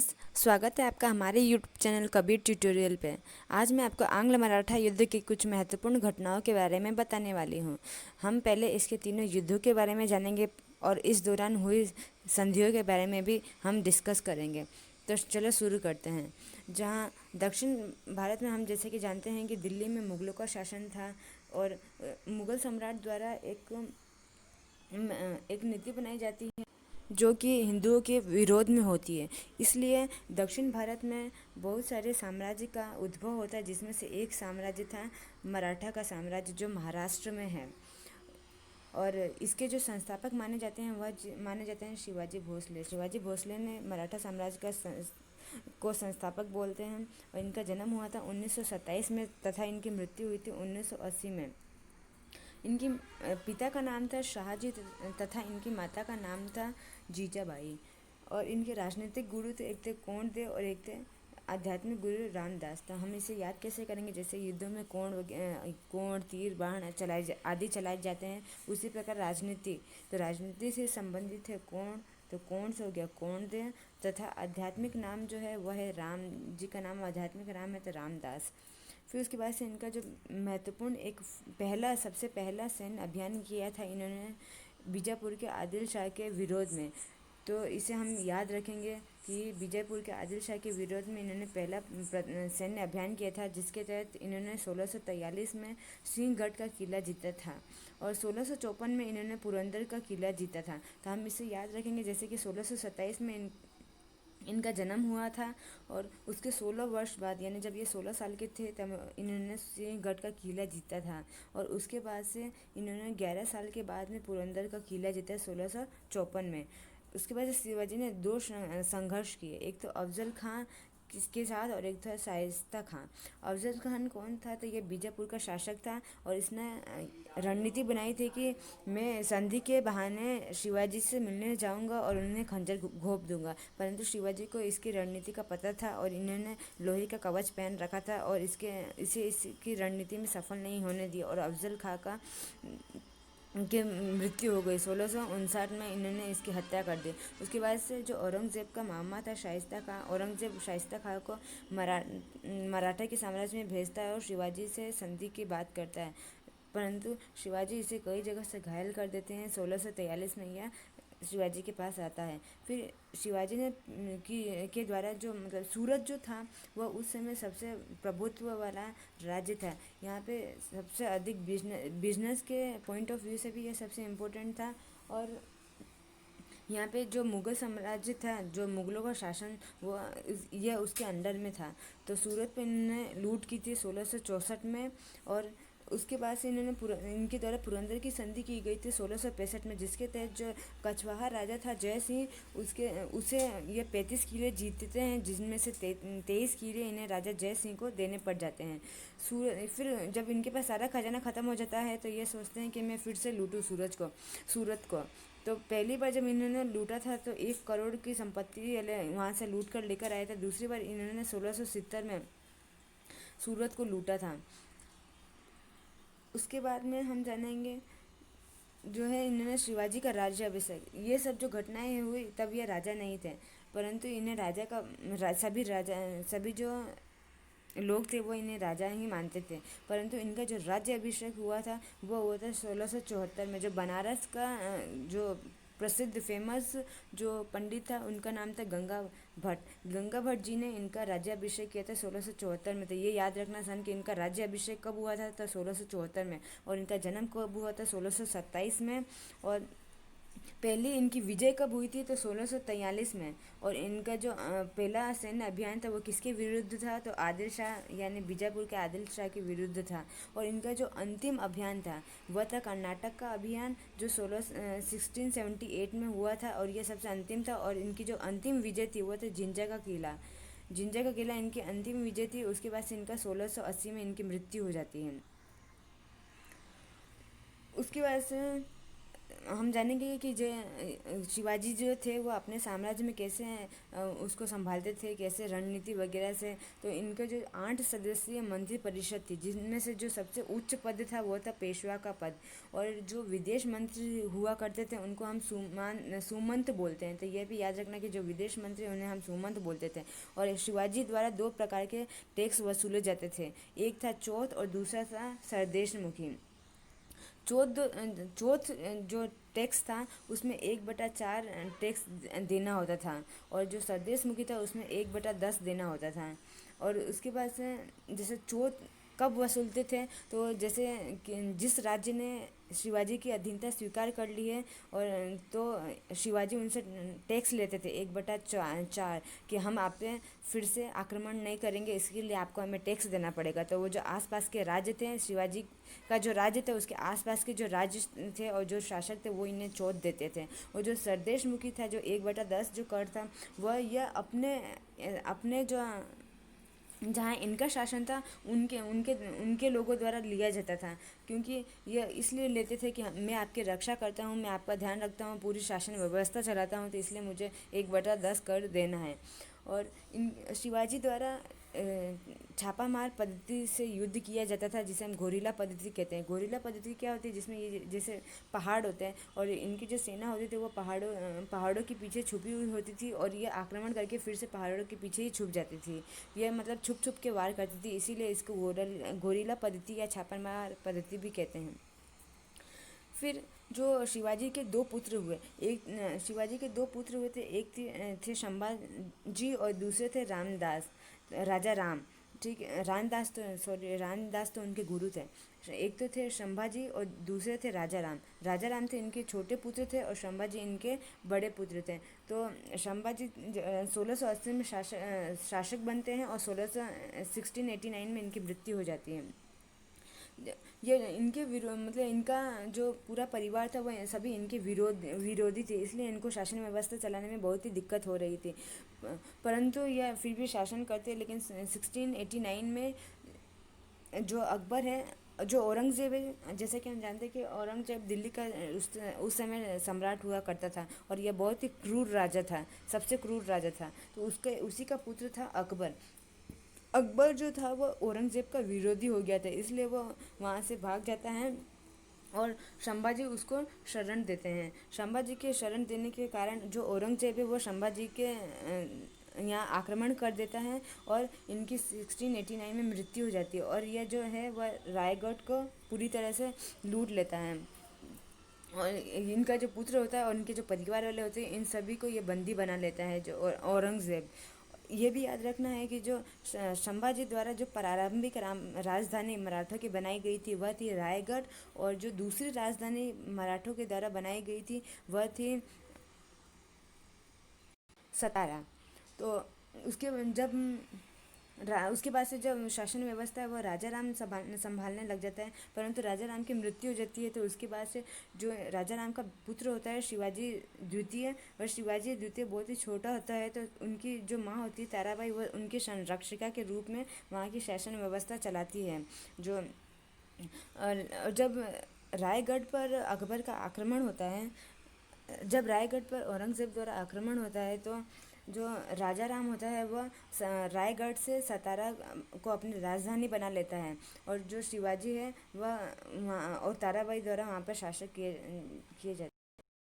स्वागत है आपका हमारे यूट्यूब चैनल कबीर ट्यूटोरियल पे। आज मैं आपको आंग्ल मराठा युद्ध की कुछ महत्वपूर्ण घटनाओं के बारे में बताने वाली हूँ। हम पहले इसके तीनों युद्धों के बारे में जानेंगे और इस दौरान हुई संधियों के बारे में भी हम डिस्कस करेंगे। तो चलो शुरू करते हैं। जहाँ दक्षिण भारत में हम जैसे कि जानते हैं कि दिल्ली में मुग़लों का शासन था और मुग़ल सम्राट द्वारा एक नीति बनाई जाती है जो कि हिंदुओं के विरोध में होती है। इसलिए दक्षिण भारत में बहुत सारे साम्राज्य का उद्भव होता है, जिसमें से एक साम्राज्य था मराठा का साम्राज्य, जो महाराष्ट्र में है। और इसके जो संस्थापक माने जाते हैं वह माने जाते हैं शिवाजी भोसले। शिवाजी भोसले ने मराठा साम्राज्य को संस्थापक बोलते हैं। और इनका जन्म हुआ था 1927 में तथा इनकी मृत्यु हुई थी 1980 में। इनकी पिता का नाम था शाहजी तथा इनकी माता का नाम था जीजाबाई। और इनके राजनीतिक गुरु थे, एक थे कोणदेव और एक थे आध्यात्मिक गुरु रामदास। तो हम इसे याद कैसे करेंगे? जैसे युद्धों में कोण तीर बाण आदि चलाए जाते हैं, उसी प्रकार राजनीति, तो राजनीति से संबंधित है कोण, तो कोण से हो गया कोणदेव। तथा आध्यात्मिक नाम जो है वह है राम जी का नाम आध्यात्मिक राम है, तो रामदास। फिर उसके बाद से इनका जो महत्वपूर्ण सबसे पहला सैन्य अभियान किया था इन्होंने बीजापुर के आदिल शाह के विरोध में। तो इसे हम याद रखेंगे कि बीजापुर के आदिल शाह के विरोध में इन्होंने पहला सैन्य अभियान किया था, जिसके तहत इन्होंने 1643 में सिंहगढ़ का किला जीता था और 1654 में इन्होंने पुरंदर का किला जीता था। तो हम इसे याद रखेंगे। जैसे कि 1627 में इनका जन्म हुआ था और उसके 16 वर्ष बाद, यानी जब ये 16 साल के थे, तब इन्होंने सिंहगढ़ का किला जीता था। और उसके बाद से इन्होंने 11 साल के बाद में पुरंदर का किला जीता 1654 में। उसके बाद शिवाजी ने दो संघर्ष किए, एक तो अफजल खां किसके साथ और एक था शाइस्ता खां। अफजल खान कौन था? तो ये बीजापुर का शासक था और इसने रणनीति बनाई थी कि मैं संधि के बहाने शिवाजी से मिलने जाऊंगा और उन्हें खंजर घोंप दूंगा। परंतु शिवाजी को इसकी रणनीति का पता था और इन्होंने लोहे का कवच पहन रखा था और इसे इसकी रणनीति में सफल नहीं होने दिया और अफजल खां का उनकी मृत्यु हो गई। 1659 में इन्होंने इसकी हत्या कर दी। उसके बाद से जो औरंगज़ेब का मामा था शाइस्ता खां, औरंगज़ेब शाइस्ता खां को मराठा के साम्राज्य में भेजता है और शिवाजी से संधि की बात करता है, परंतु शिवाजी इसे कई जगह से घायल कर देते हैं। 1643 में यह शिवाजी के पास आता है। फिर शिवाजी ने के द्वारा जो मतलब सूरत जो था वह उस समय सबसे प्रभुत्व वाला राज्य था। यहाँ पे सबसे अधिक बिजनेस के पॉइंट ऑफ व्यू से भी यह सबसे इम्पोर्टेंट था। और यहाँ पे जो मुग़ल साम्राज्य था, जो मुग़लों का शासन, वो यह उसके अंडर में था। तो सूरत पे इन्होंने लूट की थी 1664 में। और उसके बाद से इनके द्वारा पुरंदर की संधि की गई थी 1665 में, जिसके तहत जो कछवाहा राजा था जय सिंह, उसे ये 35 किले जीतते हैं, जिनमें से 23 किले इन्हें राजा जय सिंह को देने पड़ जाते हैं। फिर जब इनके पास सारा खजाना ख़त्म हो जाता है तो ये सोचते हैं कि मैं फिर से लूटूँ सूरत को। तो पहली बार जब इन्होंने लूटा था तो 1 करोड़ की संपत्ति वहाँ से लूट कर लेकर आए थे। दूसरी बार इन्होंने 1670 में सूरत को लूटा था। उसके बाद में हम जानेंगे जो है इन्होंने शिवाजी का राज्याभिषेक। ये सब जो घटनाएं हुई तब ये राजा नहीं थे, परंतु इन्हें सभी जो लोग थे वो इन्हें राजा ही मानते थे। परंतु इनका जो राज्य अभिषेक हुआ था वो हुआ था 1674 में। जो बनारस का जो प्रसिद्ध फेमस जो पंडित था उनका नाम था गंगा भट्ट। गंगा भट्ट जी ने इनका राज्याभिषेक किया था 1674 में। तो ये याद रखना सन कि इनका राज्याभिषेक कब हुआ था? तो 1674 में। और इनका जन्म कब हुआ था? 1627 में। और पहली इनकी विजय कब हुई थी? तो 1643 में। और इनका जो पहला सैन्य अभियान था वो किसके विरुद्ध था? तो आदिल शाह, यानी बीजापुर के आदिल शाह के विरुद्ध था। और इनका जो अंतिम अभियान था वह था कर्नाटक का अभियान, जो 1678 में हुआ था और यह सबसे अंतिम था। और इनकी जो अंतिम विजय थी वो था जिंजा का किला इनकी अंतिम विजय थी। उसके बाद से इनका 1680 में इनकी मृत्यु हो जाती है। उसके बाद से हम जानेंगे कि जो शिवाजी जो थे वो अपने साम्राज्य में कैसे उसको संभालते थे, कैसे रणनीति वगैरह से। तो इनका जो 8 सदस्यीय मंत्री परिषद थी, जिनमें से जो सबसे उच्च पद था वो था पेशवा का पद। और जो विदेश मंत्री हुआ करते थे उनको हम सुमंत बोलते हैं। तो ये भी याद रखना कि जो विदेश मंत्री उन्हें हम सुमंत बोलते थे। और शिवाजी द्वारा 2 प्रकार के टैक्स वसूले जाते थे, एक था चौथ और दूसरा था सरदेशमुखी। चौथ चौथ जो टैक्स था उसमें 1/4 टैक्स देना होता था, और जो स्वदेश मुखी था उसमें 1/10 देना होता था। और उसके बाद से जैसे चौथ कब वसूलते थे, तो जैसे जिस राज्य ने शिवाजी की अधीनता स्वीकार कर ली है, और तो शिवाजी उनसे टैक्स लेते थे 1/4 कि हम आप पे फिर से आक्रमण नहीं करेंगे, इसके लिए आपको हमें टैक्स देना पड़ेगा। तो वो जो आसपास के राज्य थे, शिवाजी का जो राज्य था उसके आसपास के जो राज्य थे और जो शासक थे वो इन्हें चौथ देते थे। और जो सरदेशमुखी था, जो 1/10 जो कर था, वह यह अपने अपने जो जहाँ इनका शासन था उनके उनके उनके लोगों द्वारा लिया जाता था, क्योंकि यह इसलिए लेते थे कि मैं आपकी रक्षा करता हूँ, मैं आपका ध्यान रखता हूँ, पूरी शासन व्यवस्था चलाता हूँ, तो इसलिए मुझे 1/10 कर देना है। और इन शिवाजी द्वारा छापामार पद्धति से युद्ध किया जाता था, जिसे हम गोरिल्ला पद्धति कहते हैं। गोरिल्ला पद्धति क्या होती है, जिसमें ये जैसे पहाड़ होते हैं और इनकी जो सेना होती थी वो पहाड़ों के पीछे छुपी हुई होती थी, और ये आक्रमण करके फिर से पहाड़ों के पीछे ही छुप जाती थी। यह मतलब छुप छुप के वार करती थी, इसीलिए इसको गोरिल्ला पद्धति या छापामार पद्धति भी कहते हैं। फिर जो शिवाजी के 2 पुत्र हुए, शिवाजी के 2 पुत्र हुए थे, एक थे संभाजी और दूसरे थे रामदास, राजा राम। ठीक है, रामदास तो उनके गुरु थे। एक तो थे संभाजी और दूसरे थे राजा राम। राजा राम थे इनके छोटे पुत्र थे और संभाजी इनके बड़े पुत्र थे। तो संभाजी 1680 में शासक बनते हैं और 1689 में इनकी मृत्यु हो जाती है। ये इनके मतलब इनका जो पूरा परिवार था वो सभी इनके विरोधी थे, इसलिए इनको शासन व्यवस्था चलाने में बहुत ही दिक्कत हो रही थी। परंतु यह फिर भी शासन करते, लेकिन 1689 में जो अकबर है, जो औरंगज़ेब है, जैसे कि हम जानते हैं कि औरंगज़ेब दिल्ली का उस समय सम्राट हुआ करता था, और यह बहुत ही क्रूर राजा था, सबसे क्रूर राजा था। तो उसी का पुत्र था अकबर। अकबर जो था वो औरंगज़ेब का विरोधी हो गया था, इसलिए वो वहाँ से भाग जाता है और संभाजी उसको शरण देते हैं। संभाजी के शरण देने के कारण जो औरंगज़ेब है वो संभाजी के यहाँ आक्रमण कर देता है, और इनकी 1689 में मृत्यु हो जाती है। और यह जो है वह रायगढ़ को पूरी तरह से लूट लेता है, और इनका जो पुत्र होता है और इनके जो परिवार वाले होते हैं इन सभी को ये बंदी बना लेता है, जो औरंगज़ेब। ये भी याद रखना है कि जो संभाजी द्वारा जो प्रारंभिक राजधानी मराठों की बनाई गई थी वह थी रायगढ़, और जो दूसरी राजधानी मराठों के द्वारा बनाई गई थी वह थी सतारा। तो उसके जब उसके बाद से जब शासन व्यवस्था है वो राजा राम संभालने लग जाता है, परंतु राजा राम की मृत्यु हो जाती है। तो उसके बाद से जो राजा राम का पुत्र होता है शिवाजी द्वितीय, और शिवाजी द्वितीय बहुत ही छोटा होता है, तो उनकी जो माँ होती है ताराबाई, वो उनकी संरक्षिका के रूप में वहाँ की शासन व्यवस्था चलाती है। जो और जब रायगढ़ पर अकबर का आक्रमण होता है, जब रायगढ़ पर औरंगज़ेब द्वारा आक्रमण होता है, तो जो राजा राम होता है वह रायगढ़ से सतारा को अपनी राजधानी बना लेता है, और जो शिवाजी है वह वहाँ और ताराबाई द्वारा वहाँ पर शासक किए जाते हैं।